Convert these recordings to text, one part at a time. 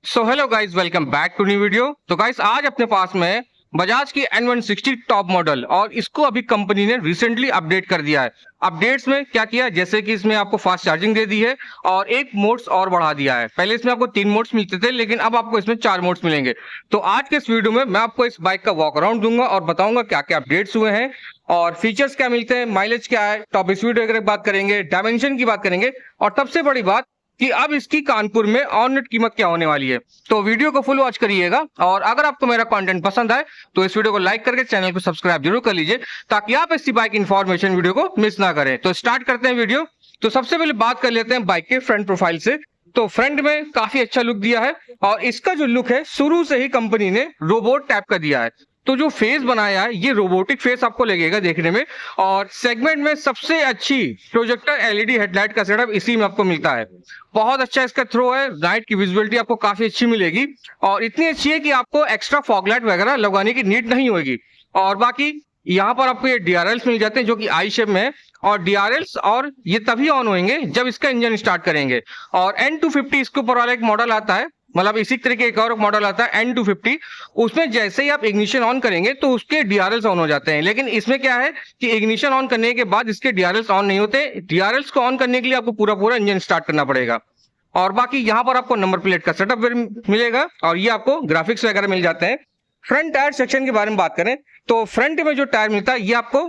So hello guys, welcome back to new video. तो guys, आज अपने पास में बजाज की N160 टॉप मॉडल और इसको अभी कंपनी ने रिसेंटली अपडेट कर दिया है। अपडेट्स में क्या किया, जैसे कि इसमें आपको फास्ट चार्जिंग दे दी है और एक मोड्स और बढ़ा दिया है। पहले इसमें आपको 3 मोड्स मिलते थे, लेकिन अब आपको इसमें 4 मोड्स मिलेंगे। तो आज के इस वीडियो में मैं आपको इस बाइक का वॉक अराउंड दूंगा और बताऊंगा क्या क्या अपडेट्स हुए हैं और फीचर्स क्या मिलते हैं, माइलेज क्या है, टॉप स्पीड वगैरह की बात करेंगे, डायमेंशन की बात करेंगे और सबसे बड़ी बात कि अब इसकी कानपुर में ऑन नेट कीमत क्या होने वाली है। तो वीडियो को फुल वॉच करिएगा और अगर आपको मेरा कंटेंट पसंद आए तो इस वीडियो को लाइक करके चैनल को सब्सक्राइब जरूर कर लीजिए, ताकि आप इसी बाइक इन्फॉर्मेशन वीडियो को मिस ना करें। तो स्टार्ट करते हैं वीडियो। तो सबसे पहले बात कर लेते हैं बाइक के फ्रंट प्रोफाइल से। तो फ्रंट में काफी अच्छा लुक दिया है और इसका जो लुक है शुरू से ही कंपनी ने रोबोट टाइप का दिया है। तो जो फेस बनाया है ये रोबोटिक फेस आपको लगेगा देखने में, और सेगमेंट में सबसे अच्छी प्रोजेक्टर एलईडी हेडलाइट का सेटअप इसी में आपको मिलता है। बहुत अच्छा इसका थ्रो है, नाइट की विजिबिलिटी आपको काफी अच्छी मिलेगी और इतनी अच्छी है कि आपको एक्स्ट्रा फॉगलाइट वगैरह लगाने की नीड नहीं होगी। और बाकी यहाँ पर आपको ये डीआरएल्स मिल जाते हैं जो कि आई शेप में है, और डीआरएल्स और ये तभी ऑन होंगे जब इसका इंजन स्टार्ट करेंगे। और N250 इसके ऊपर वाला एक मॉडल आता है, मतलब इसी तरीके एक और मॉडल आता है N250, उसमें जैसे ही आप इग्निशन ऑन करेंगे तो उसके डीआरएल्स ऑन हो जाते हैं। लेकिन इसमें क्या है कि इग्निशन ऑन करने के बाद इसके डीआरएल्स ऑन नहीं होते। डीआरएल्स को ऑन करने के लिए आपको पूरा इंजन स्टार्ट करना पड़ेगा। और बाकी यहाँ पर आपको नंबर प्लेट का सेटअप मिलेगा और ये आपको ग्राफिक्स वगैरह मिल जाते हैं। फ्रंट टायर सेक्शन के बारे में बात करें तो फ्रंट में जो टायर मिलता है ये आपको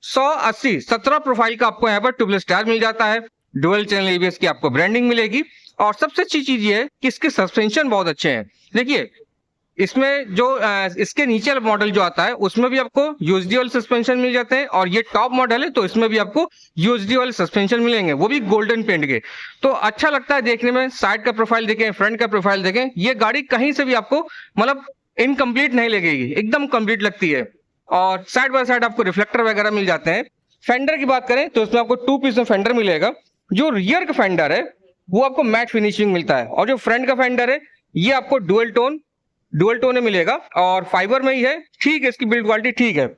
180 17 प्रोफाइल का आपको यहाँ पर ट्यूबलेस टायर मिल जाता है। डुअल चैनल एबीएस की आपको ब्रांडिंग मिलेगी और सबसे अच्छी चीज ये है कि इसके सस्पेंशन बहुत अच्छे हैं। देखिए इसमें जो इसके नीचे वाला मॉडल जो आता है उसमें भी आपको यूएसडी वाले सस्पेंशन मिल जाते हैं, और ये टॉप मॉडल है तो इसमें भी आपको यूएसडी वाले सस्पेंशन मिलेंगे, वो भी गोल्डन पेंट के। तो अच्छा लगता है देखने में। साइड का प्रोफाइल देखें, फ्रंट का प्रोफाइल देखें, ये गाड़ी कहीं से भी आपको मतलब इनकम्प्लीट नहीं लगेगी, एकदम कंप्लीट लगती है। और साइड बाय साइड आपको रिफ्लेक्टर वगैरह मिल जाते हैं। फेंडर की बात करें तो इसमें आपको 2 पीस में फेंडर मिलेगा। जो रियर का फेंडर है वो आपको मैट फिनिशिंग मिलता है, और जो फ्रंट का फेंडर है ये आपको डुअल टोन में मिलेगा और फाइबर में ही है। ठीक है, इसकी बिल्ड क्वालिटी ठीक है।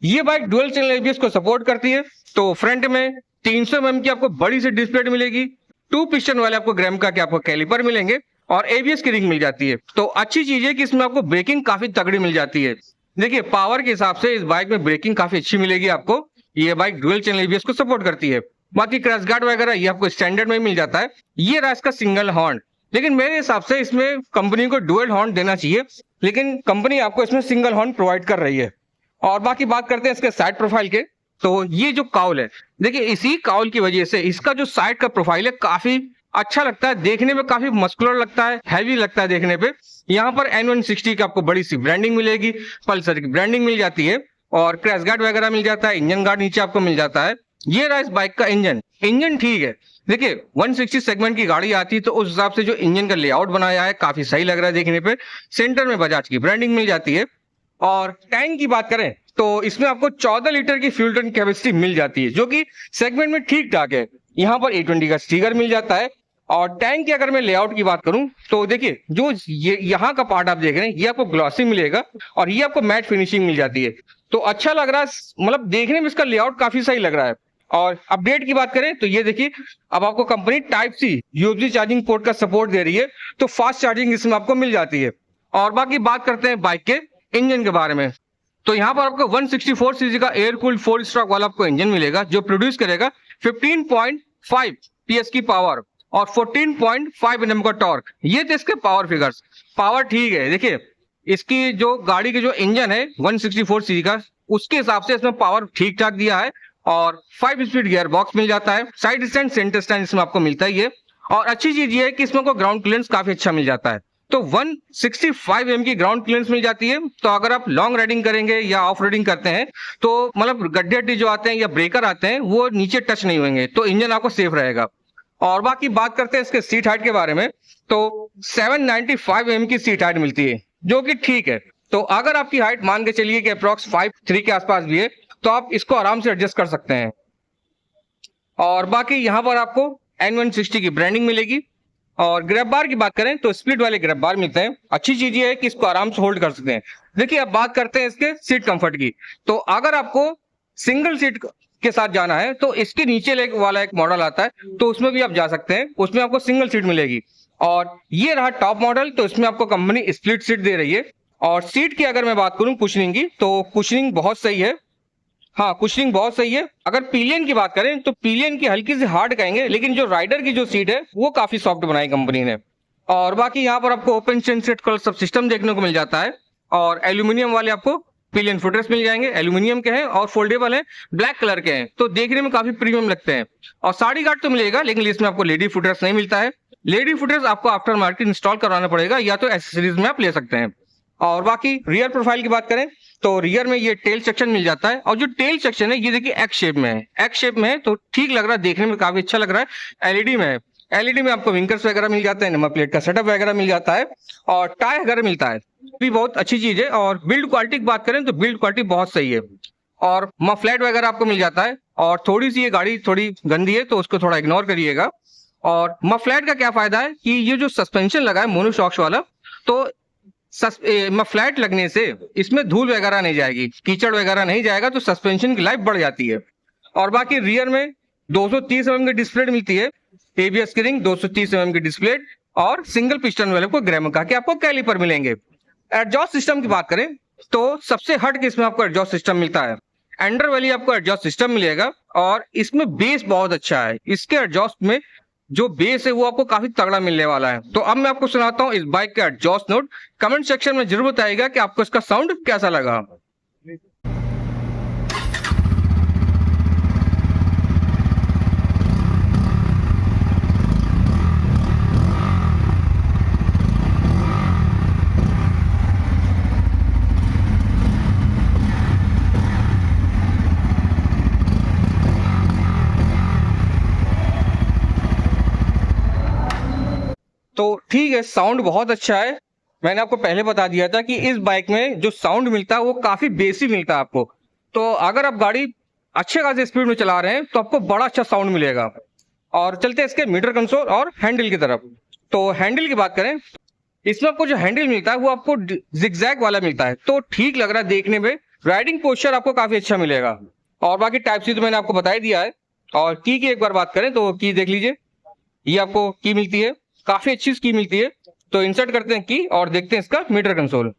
ये बाइक डुअल चैनल एबीएस को सपोर्ट करती है। तो फ्रंट में 300 mm की आपको बड़ी सी डिस्प्ले मिलेगी। 2 पिस्टन वाले आपको ग्रैम का आपको कैलिपर मिलेंगे और एबीएस की रिंग मिल जाती है। तो अच्छी चीज है कि इसमें आपको ब्रेकिंग काफी तगड़ी मिल जाती है। देखिए पावर के हिसाब से इस बाइक में ब्रेकिंग काफी अच्छी मिलेगी आपको। ये बाइक डुअल चैनल एबीएस को सपोर्ट करती है। बाकी क्रैश गार्ड वगैरह ये आपको स्टैंडर्ड में मिल जाता है। ये रहा इसका सिंगल हॉर्न, लेकिन मेरे हिसाब से इसमें कंपनी को डुअल हॉर्न देना चाहिए, लेकिन कंपनी आपको इसमें सिंगल हॉर्न प्रोवाइड कर रही है। और बाकी बात करते हैं इसके साइड प्रोफाइल के। तो ये जो काउल है, देखिए इसी काउल की वजह से इसका जो साइड का प्रोफाइल है काफी अच्छा लगता है देखने में, काफी मस्कुलर लगता है, हैवी लगता है देखने पे। यहाँ पर N160 की आपको बड़ी सी ब्रांडिंग मिलेगी, पल्सर की ब्रांडिंग मिल जाती है और क्रैश गार्ड वगैरह मिल जाता है, इंजन गार्ड नीचे आपको मिल जाता है। ये रहा इस बाइक का इंजन ठीक है। देखिए 160 सेगमेंट की गाड़ी आती है तो उस हिसाब से जो इंजन का लेआउट बनाया है काफी सही लग रहा है देखने पे। सेंटर में बजाज की ब्रांडिंग मिल जाती है। और टैंक की बात करें तो इसमें आपको 14 लीटर की फ्यूल टैंक कैपेसिटी मिल जाती है, जो कि सेगमेंट में ठीक ठाक है। यहाँ पर A20 का स्टिकर मिल जाता है। और टैंक की अगर मैं लेआउट की बात करूं तो देखिए जो ये यहाँ का पार्ट आप देख रहे हैं ये आपको ग्लॉसी मिलेगा और ये आपको मैट फिनिशिंग मिल जाती है। तो अच्छा लग रहा है, मतलब देखने में इसका लेआउट काफी सही लग रहा है। और अपडेट की बात करें तो ये देखिए अब आपको company type C USB charging port का सपोर्ट दे रही है, तो फास्ट चार्जिंग इसमें आपको मिल जाती है। और बाकी बात करते हैं बाइक के इंजन के बारे में। तो यहाँ पर आपको 164 सीसी का एयर कूल्ड 4 स्ट्रोक वाला आपको इंजन मिलेगा, जो प्रोड्यूस करेगा 15.5 PS की पावर और 14.5 Nm का टॉर्क। ये थे इसके पावर फिगर्स। पावर ठीक है, देखिए इसकी जो गाड़ी के जो इंजन है 164 सीसी का, उसके हिसाब से इसमें पावर ठीक ठाक दिया है और 5 स्पीड गियर बॉक्स मिल जाता है। साइड स्टैंड सेंटर स्टैंड इसमें आपको मिलता ही है। और अच्छी चीज ये है कि इसमें को ग्राउंड क्लियरेंस काफी अच्छा मिल जाता है। तो 165 mm की ग्राउंड क्लियरेंस मिल जाती है। तो अगर आप लॉन्ग राइडिंग करेंगे या ऑफ राइडिंग करते हैं तो मतलब गड्ढे जो आते हैं या ब्रेकर आते हैं वो नीचे टच नहीं होंगे, तो इंजन आपको सेफ रहेगा। और बाकी बात करते हैं इसके सीट हाइट के बारे में। तो 795 mm की सीट हाइट मिलती है, जो कि ठीक है। तो अगर आपकी हाइट मान के चलिए कि अप्रॉक्स 5'3" के आसपास भी है तो आप इसको आराम से एडजस्ट कर सकते हैं। और बाकी यहाँ पर आपको N160 की ब्रांडिंग मिलेगी। और ग्रैब बार की बात करें तो स्प्लिट वाले ग्रैब बार मिलते हैं। अच्छी चीज ये है कि इसको आराम से होल्ड कर सकते हैं। देखिए अब बात करते हैं इसके सीट कंफर्ट की। तो अगर आपको सिंगल सीट के साथ जाना है तो इसके नीचे वाला एक मॉडल आता है, तो उसमें भी आप जा सकते हैं, उसमें आपको सिंगल सीट मिलेगी। और ये रहा टॉप मॉडल। तो इसमें आपको कंपनी स्प्लिट सीट दे रही है। और सीट की अगर मैं बात करूं कुशनिंग की, तो कुशनिंग बहुत सही है। हाँ, कुशनिंग बहुत सही है। अगर पिलियन की बात करें तो पिलियन की हल्की सी हार्ड कहेंगे, लेकिन जो राइडर की जो सीट है वो काफी सॉफ्ट बनाई कंपनी ने। और बाकी यहाँ पर आपको ओपन सेंसेट कलर सब सिस्टम देखने को मिल जाता है। और एल्यूमिनियम वाले आपको पिलियन फुटरेस्ट मिल जाएंगे, एल्यूमिनियम के हैं और फोल्डेबल है, ब्लैक कलर के हैं, तो देखने में काफी प्रीमियम लगते हैं। और साड़ी गार्ड तो मिलेगा, लेकिन इसमें आपको लेडी फुटरेस्ट नहीं मिलता है। लेडी फुटरेस्ट आपको आफ्टर मार्केट इंस्टॉल करवाना पड़ेगा, या तो एसेसरीज में आप ले सकते हैं। और बाकी रियर प्रोफाइल की बात करें तो रियर में ये टेल सेक्शन मिल जाता है। और जो टेल सेक्शन है ये देखिए एक्स शेप में है, एक्स शेप में है, तो ठीक लग रहा है, देखने में काफी अच्छा लग रहा है। एलईडी में है, एलईडी में आपको विंकर्स वगैरह मिल जाते हैं, नंबर प्लेट का सेटअप वगैरह मिल जाता है और टायर वगैरह मिलता है, भी बहुत अच्छी चीज है। और बिल्ड क्वालिटी की बात करें तो बिल्ड क्वालिटी बहुत सही है। और मफलेट वगैरह आपको मिल जाता है। और थोड़ी सी ये गाड़ी थोड़ी गंदी है, तो उसको थोड़ा इग्नोर करिएगा। और मफलेट का क्या फायदा है कि ये जो सस्पेंशन लगा है मोनोशॉक्स वाला, तो मफलेट लगने से इसमें धूल वगैरह नहीं जाएगी, कीचड़ वगैरह नहीं जाएगा, तो सस्पेंशन की लाइफ बढ़ जाती है। और बाकी रियर में 230 mm की डिस्प्ले मिलती है, एबीएस की रिंग, 230 mm की डिस्प्ले और सिंगल पिस्टन वाले को ग्रेमका के आपको कैलिपर मिलेंगे। एडजॉस्ट सिस्टम की बात करें तो सबसे हट के इसमें आपको एडजॉस्ट सिस्टम मिलता है। एंडर वाली आपको एडजॉस्ट सिस्टम मिलेगा और इसमें बेस बहुत अच्छा है। इसके एडजॉस्ट में जो बेस है वो आपको काफी तगड़ा मिलने वाला है। तो अब मैं आपको सुनाता हूँ इस बाइक का एडजॉस्ट नोट। कमेंट सेक्शन में जरूर बताइएगा कि आपको इसका साउंड कैसा लगा। तो ठीक है, साउंड बहुत अच्छा है। मैंने आपको पहले बता दिया था कि इस बाइक में जो साउंड मिलता है वो काफी बेसी मिलता है आपको। तो अगर आप गाड़ी अच्छे खासे स्पीड में चला रहे हैं तो आपको बड़ा अच्छा साउंड मिलेगा। और चलते हैं इसके मीटर कंसोल और हैंडल की तरफ। तो हैंडल की बात करें, इसमें आपको जो हैंडल मिलता है वो आपको जिगजैग वाला मिलता है, तो ठीक लग रहा है देखने में। राइडिंग पोस्चर आपको काफी अच्छा मिलेगा। और बाकी टाइप सी तो मैंने आपको बता ही दिया है। और की एक बार बात करें तो की देख लीजिए, ये आपको की मिलती है, काफी अच्छी की मिलती है। तो इंसर्ट करते हैं की और देखते हैं इसका meter console.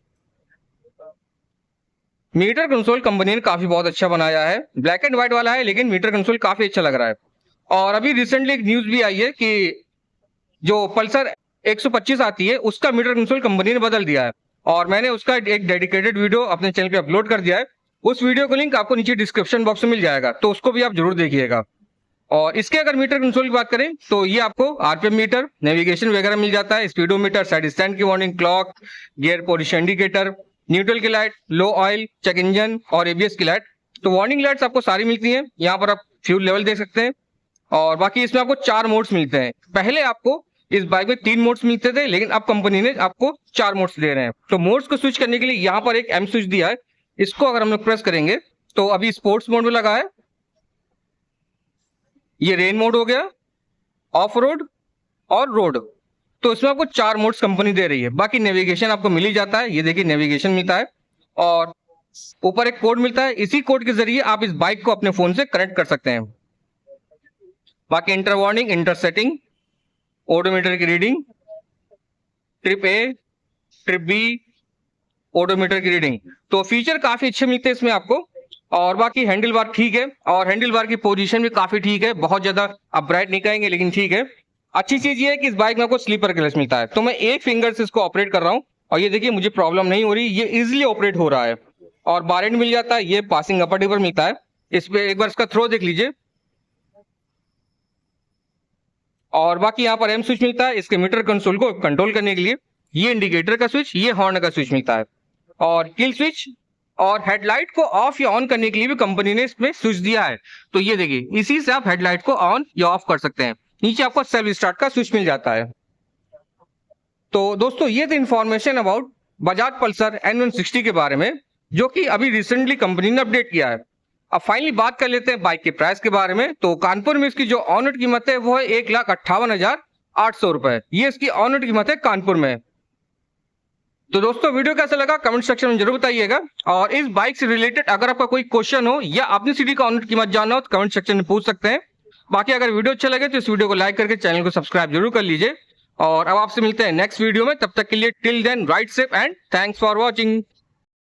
Meter console company ने काफी बहुत अच्छा बनाया है, ब्लैक एंड व्हाइट वाला है, लेकिन मीटर कंसोल काफी अच्छा लग रहा है। और अभी रिसेंटली एक न्यूज भी आई है कि जो पल्सर 125 आती है उसका मीटर कंसोल कंपनी ने बदल दिया है। और मैंने उसका एक डेडिकेटेड वीडियो अपने चैनल पे अपलोड कर दिया है। उस वीडियो का लिंक आपको नीचे डिस्क्रिप्शन बॉक्स में मिल जाएगा, तो उसको भी आप जरूर देखिएगा। और इसके अगर मीटर कंसोल की बात करें तो ये आपको आरपीएम मीटर, नेविगेशन वगैरह मिल जाता है, स्पीडोमीटर, साइड स्टैंड की warning, clock, gear position indicator, neutral की लाइट, लो ऑयल, चेक इंजन और एबीएस की लाइट। तो वार्निंग लाइट्स आपको सारी मिलती हैं। यहाँ पर आप फ्यूल लेवल देख सकते हैं। और बाकी इसमें आपको 4 मोड्स मिलते हैं। पहले आपको इस बाइक में 3 मोड्स मिलते थे, लेकिन अब कंपनी ने आपको 4 मोड्स दे रहे हैं। तो मोड्स को स्विच करने के लिए यहाँ पर एक एम स्विच दिया है, इसको अगर हम लोग प्रेस करेंगे तो अभी स्पोर्ट्स मोड में लगा है, ये रेन मोड हो गया, ऑफ रोड और रोड। तो इसमें आपको 4 मोड्स कंपनी दे रही है। बाकी नेविगेशन आपको मिल ही जाता है, ये देखिए नेविगेशन मिलता है। और ऊपर एक कोड मिलता है, इसी कोड के जरिए आप इस बाइक को अपने फोन से कनेक्ट कर सकते हैं। बाकी इंटर वार्निंग, इंटर सेटिंग, ओडोमीटर की reading, trip A, trip B, odometer की रीडिंग। तो फीचर काफी अच्छे मिलते हैं इसमें आपको। और बाकी हैंडल बार ठीक है, और हैंडल बार की पोजीशन भी काफी ठीक है, बहुत ज्यादा अपराइट नहीं कहेंगे लेकिन ठीक है। अच्छी चीज ये है कि इस बाइक में आपको स्लीपर क्लच मिलता है। तो मैं एक फिंगर से इसको ऑपरेट कर रहा हूँ और ये देखिए मुझे प्रॉब्लम नहीं हो रही, ये इजिली ऑपरेट हो रहा है। और बार एंड मिल जाता है, ये पासिंग अपर टिपर मिलता है। इस पे एक बार इसका थ्रो देख लीजिए। और बाकी यहाँ पर एम स्विच मिलता है इसके मीटर कंसोल को कंट्रोल करने के लिए। ये इंडिकेटर का स्विच, ये हॉर्न का स्विच मिलता है। और किल स्विच और हेडलाइट को ऑफ या ऑन करने के लिए भी कंपनी ने इसमें स्विच दिया है। तो ये देखिए, इसी से आप हेडलाइट को ऑन या ऑफ कर सकते हैं। नीचे आपको सेल्फ स्टार्ट का स्विच मिल जाता है। तो दोस्तों ये थी information about Bajaj Pulsar N160 के बारे में, जो कि अभी रिसेंटली कंपनी ने अपडेट किया है। अब फाइनली बात कर लेते हैं बाइक के प्राइस के बारे में। तो कानपुर में इसकी जो ऑन रोड कीमत है वो है 1,58,800 रुपए। ये इसकी ऑन रोड कीमत है कानपुर में। तो दोस्तों वीडियो कैसा लगा कमेंट सेक्शन में जरूर बताइएगा। और इस बाइक से रिलेटेड अगर आपका कोई क्वेश्चन हो या अपनी सिटी का ऑन रोड कीमत जानना हो तो कमेंट सेक्शन में पूछ सकते हैं। बाकी अगर वीडियो अच्छा लगे तो इस वीडियो को लाइक करके चैनल को सब्सक्राइब जरूर कर लीजिए। और अब आपसे मिलते हैं नेक्स्ट वीडियो में, तब तक के लिए till then ride safe and thanks for watching.